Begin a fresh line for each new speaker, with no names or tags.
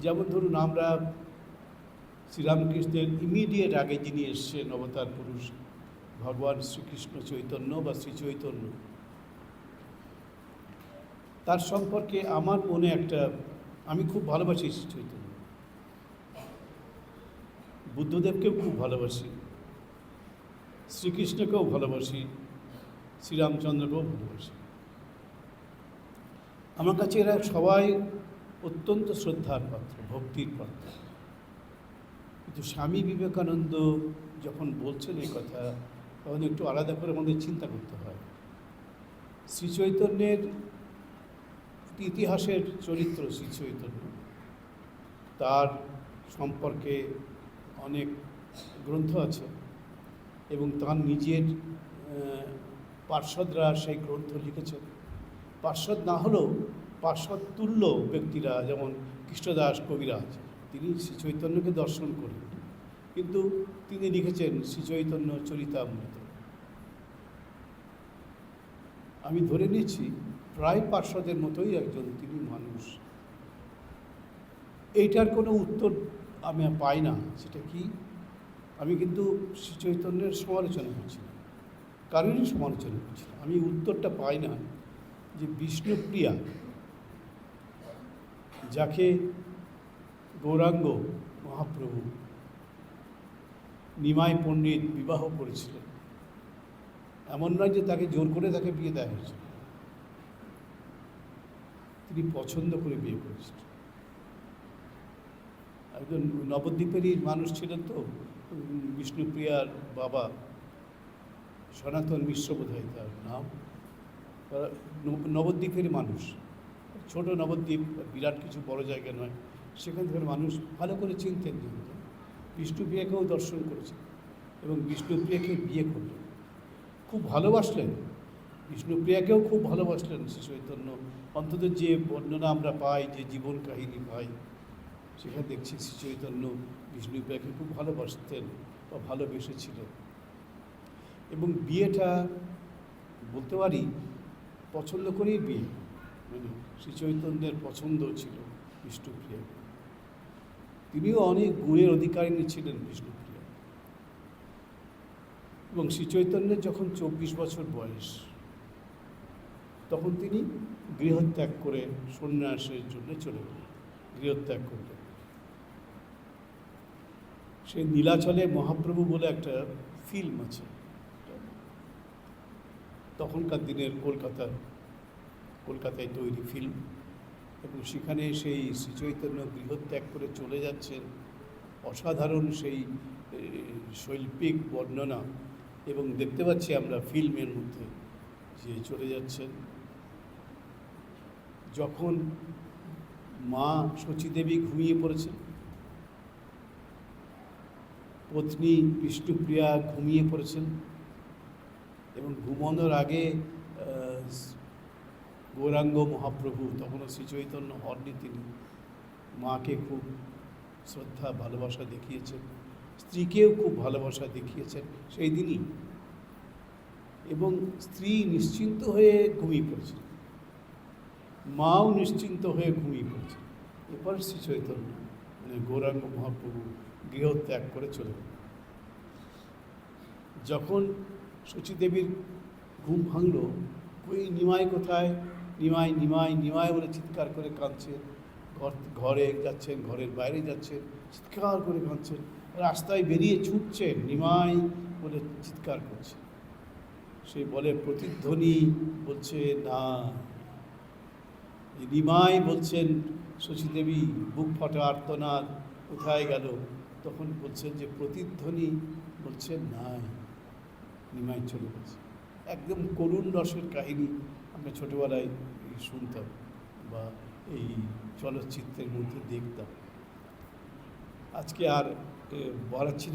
যেমন ধরুন আমরা শ্রীরামকৃষ্ণের ইমিডিয়েট আগে যিনি এসছেন অবতার পুরুষ ভগবান শ্রীকৃষ্ণ চৈতন্য বা শ্রী চৈতন্য, তার সম্পর্কে আমার মনে একটা, আমি খুব ভালোবাসি শ্রী চৈতন্য, বুদ্ধদেবকেও খুব ভালোবাসি, শ্রীকৃষ্ণকেও ভালোবাসি, শ্রীরামচন্দ্রকেও ভালোবাসি। আমার কাছে এরা সবাই অত্যন্ত শ্রদ্ধার পাত্র, ভক্তির পাত্র। কিন্তু স্বামী বিবেকানন্দ যখন বলছেন এই কথা, তখন একটু আলাদা করে আমাদের চিন্তা করতে হয়। শ্রীচৈতন্যের ইতিহাসের চরিত্র শ্রীচৈতন্য, তার সম্পর্কে অনেক গ্রন্থ আছে এবং তার নিজের পার্ষদরা সেই গ্রন্থ লিখেছেন। পার্ষদ না হলেও পার্ষদ তুল্য ব্যক্তিরা, যেমন কৃষ্ণদাস কবিরাজ, তিনি শ্রীচৈতন্যকে দর্শন করেন, কিন্তু তিনি লিখেছেন শ্রীচৈতন্য চরিতামৃত। আমি ধরে নিচ্ছি প্রায় পার্ষদের মতোই একজন তিনি মানুষ। এইটার কোনো উত্তর আমি পাই না। সেটা কি? আমি কিন্তু শ্রীচৈতন্যের সমালোচনা করছি না, কারণই সমালোচনা করছি। আমি উত্তরটা পাই না যে বিষ্ণুপ্রিয়া, যাকে গৌরাঙ্গ মহাপ্রভু নিমাই পণ্ডিত বিবাহ করেছিলেন, এমন নয় যে তাকে জোর করে তাকে বিয়ে দেওয়া হয়েছিল, তিনি পছন্দ করে বিয়ে করেছিলেন। একজন নবদ্বীপেরই মানুষ ছিলেন তো বিষ্ণুপ্রিয়ার বাবা, সনাতন মিশ্র বোধহয় তার নাম। নবদ্বীপেরই মানুষ, ছোট নবদ্বীপ, বিরাট কিছু বড় জায়গা নয়, সেখান থেকে মানুষ ভালো করে চিনতেন। বিষ্ণুপ্রিয়াকেও দর্শন করেছেন এবং বিষ্ণুপ্রিয়াকে বিয়ে করলেন, খুব ভালোবাসলেন। বিষ্ণুপ্রিয়াকেও খুব ভালোবাসলেন শ্রী চৈতন্য। অন্তত যে বর্ণনা আমরা পাই, যে জীবন কাহিনী পাই, সেখানে দেখছি শ্রী চৈতন্য বিষ্ণুপ্রিয়াকে খুব ভালোবাসতেন বা ভালোবেসেছিলেন। এবং বিয়েটা বলতে পারি পছন্দ করেই বিয়ে, মানে শ্রী চৈতন্যের পছন্দ ছিল বিষ্ণুপ্রিয়া। তিনিও অনেক গুণের অধিকারিণী ছিলেন বিষ্ণুপ্রিয়া। এবং শ্রী চৈতন্যের যখন 24 বছর বয়স, তখন তিনি গৃহত্যাগ করে সন্ন্যাসের জন্য চলে গেলেন, গৃহত্যাগ করলেন। সেই নীলাচলে মহাপ্রভু বলে একটা ফিল্ম আছে, তখনকার দিনের কলকাতায় তৈরি ফিল্ম, এবং সেখানে সেই শ্রীচৈতন্য গৃহত্যাগ করে চলে যাচ্ছেন, অসাধারণ সেই শৈল্পিক বর্ণনা। এবং দেখতে পাচ্ছি আমরা ফিল্মের মধ্যে যে চলে যাচ্ছেন, যখন মা শচীদেবী ঘুমিয়ে পড়েছেন, পত্নী বিষ্ণুপ্রিয়া ঘুমিয়ে পড়েছেন, এবং ঘুমানোর আগে গৌরাঙ্গ মহাপ্রভু, তখনও শ্রীচৈতন্য হননি, তিনি মাকে খুব শ্রদ্ধা ভালোবাসা দেখিয়েছেন, স্ত্রীকেও খুব ভালোবাসা দেখিয়েছেন সেই দিনই। এবং স্ত্রী নিশ্চিন্ত হয়ে ঘুমিয়ে পড়েছেন, মাও নিশ্চিন্ত হয়ে ঘুমিয়ে পড়েছেন। এরপর শ্রীচৈতন্য মানে গৌরাঙ্গ মহাপ্রভু গৃহত্যাগ করে চলে গেলেন। যখন শচীদেবীর ঘুম ভাঙল, ওই নিমাই কোথায়, নিমাই নিমাই নিমাই বলে চিৎকার করে কাঁদছেন, ঘরে যাচ্ছেন, ঘরের বাইরে যাচ্ছেন, চিৎকার করে কাঁদছেন, রাস্তায় বেরিয়ে ছুটছেন, নিমাই বলে চিৎকার করছে। সে বলে প্রতিধ্বনি বলছে না, নিমাই বলছেন শচীদেবী, বুক ফাটা আর্তনাদ, কোথায় গেল? তখন বলছেন যে প্রতিধ্বনি বলছেন নাই, নিমাই চলে গেছে। একদম করুণ রসের কাহিনী আমরা ছোটোবেলায় শুনতাম বা এই চলচ্চিত্রের মধ্যে দেখতাম। আজকে আর বাড়াচ্ছি না।